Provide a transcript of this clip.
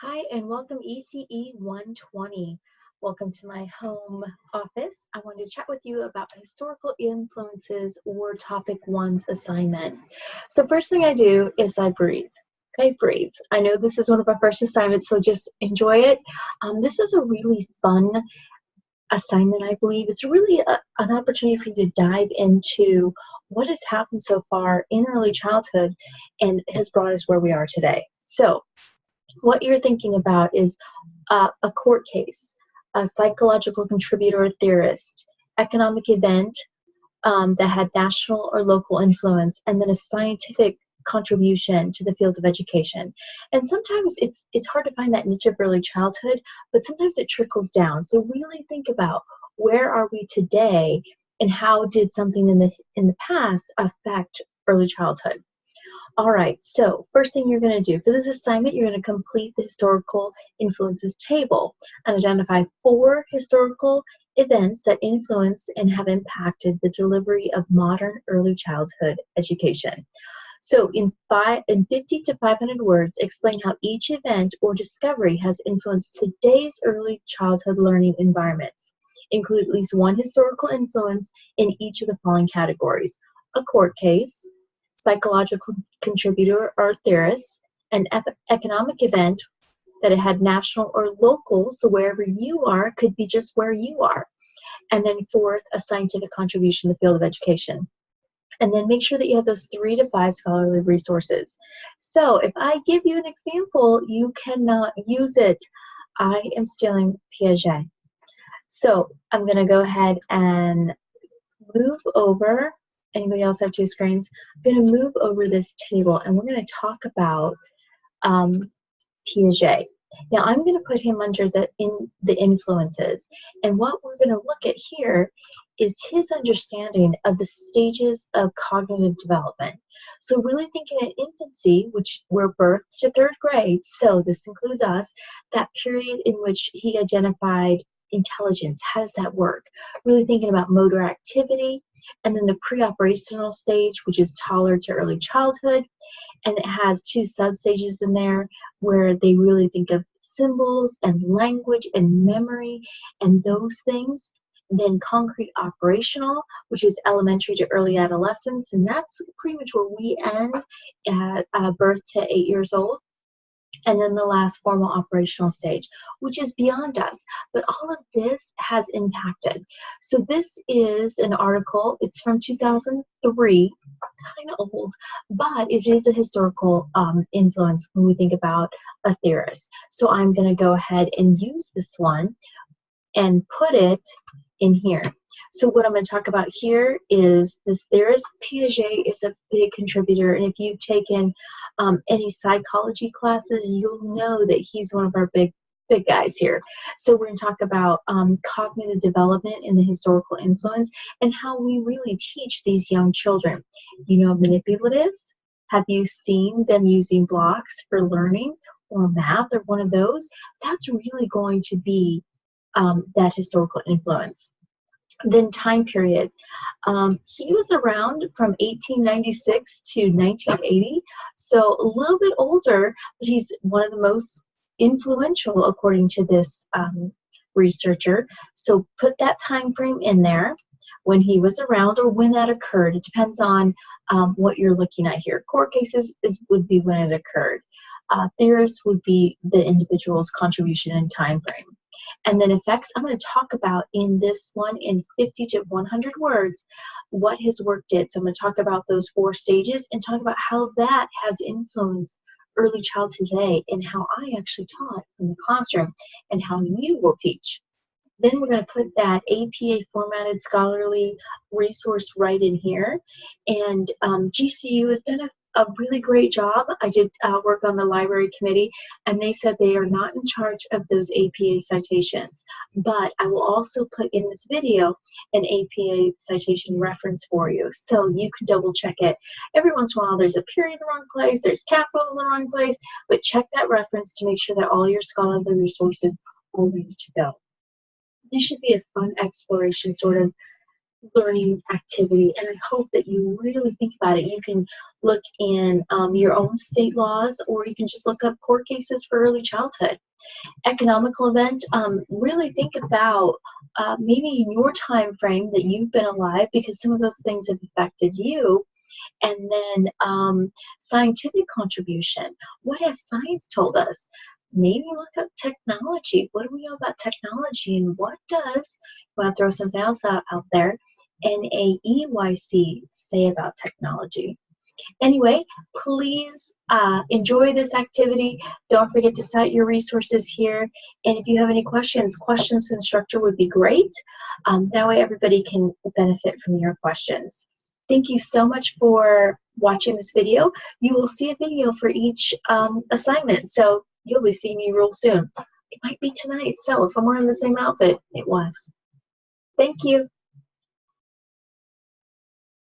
Hi and welcome ECE120. Welcome to my home office. I wanted to chat with you about historical influences or topic one's assignment. So first thing I do is I breathe. Okay, breathe. I know this is one of our first assignments, so just enjoy it. This is a really fun assignment, I believe. It's really an opportunity for you to dive into what has happened so far in early childhood and has brought us where we are today. So what you're thinking about is a court case, a psychological contributor or theorist, economic event that had national or local influence, and then a scientific contribution to the field of education. And sometimes it's hard to find that niche of early childhood, but sometimes it trickles down. So really think about where are we today and how did something in the past affect early childhood. All right, so first thing you're going to do for this assignment, you're going to complete the historical influences table and identify 4 historical events that influence and have impacted the delivery of modern early childhood education. So in 50 to 500 words, explain how each event or discovery has influenced today's early childhood learning environments. Include at least one historical influence in each of the following categories: a court case, psychological contributor or theorist, an economic event that it had national or local, so wherever you are could be just where you are. And then fourth, a scientific contribution in the field of education. And then make sure that you have those 3 to 5 scholarly resources. So if I give you an example, you cannot use it. I am stealing Piaget. So I'm going to go ahead and move over. Anybody else have 2 screens? I'm going to move over this table and we're going to talk about Piaget. Now I'm going to put him under the influences, and what we're going to look at here is his understanding of the stages of cognitive development. So really thinking at infancy, which we're birthed to 3rd grade, so this includes us, that period in which he identified intelligence. How does that work? Really thinking about motor activity, and then the pre-operational stage, which is toddler to early childhood, and it has 2 substages in there where they really think of symbols and language and memory and those things. Then concrete operational, which is elementary to early adolescence, and that's pretty much where we end at birth to 8 years old. And then the last formal operational stage, which is beyond us. But all of this has impacted. So this is an article, it's from 2003, kind of old, but it is a historical influence when we think about a theorist. So I'm going to go ahead and use this one and put it in here. So what I'm going to talk about here is this theorist. Piaget is a big contributor, and if you've taken any psychology classes, you'll know that he's one of our big guys here. So we're going to talk about cognitive development and the historical influence and how we really teach these young children. You know, manipulatives. Have you seen them using blocks for learning or math or one of those? That's really going to be that historical influence. Then time period. He was around from 1896 to 1980, so a little bit older, but he's one of the most influential according to this researcher. So put that time frame in there, when he was around or when that occurred. It depends on what you're looking at here. Court cases would be when it occurred. Theorist would be the individual's contribution and time frame. And then effects, I'm going to talk about in this one in 50 to 100 words what his work did. So I'm going to talk about those 4 stages and talk about how that has influenced early childhood today and how I actually taught in the classroom and how you will teach. Then we're going to put that APA formatted scholarly resource right in here. And GCU has done a really great job. I did work on the library committee, and they said they are not in charge of those APA citations. But I will also put in this video an APA citation reference for you, so you can double check it. Every once in a while there's a period in the wrong place, there's capitals in the wrong place, but check that reference to make sure that all your scholarly resources are ready to go. This should be a fun exploration sort of learning activity, and I hope that you really think about it. You can look in your own state laws, or you can just look up court cases for early childhood. Economical event, really think about maybe in your time frame that you've been alive, because some of those things have affected you. And then scientific contribution. What has science told us? Maybe look up technology. What do we know about technology, and what does, well, I'll throw something else out there, NAEYC say about technology? Anyway, please enjoy this activity. Don't forget to cite your resources here. And if you have any questions to the instructor would be great. That way everybody can benefit from your questions. Thank you so much for watching this video. You will see a video for each assignment, so you'll be seeing me real soon. It might be tonight, so if I'm wearing the same outfit, it was. Thank you.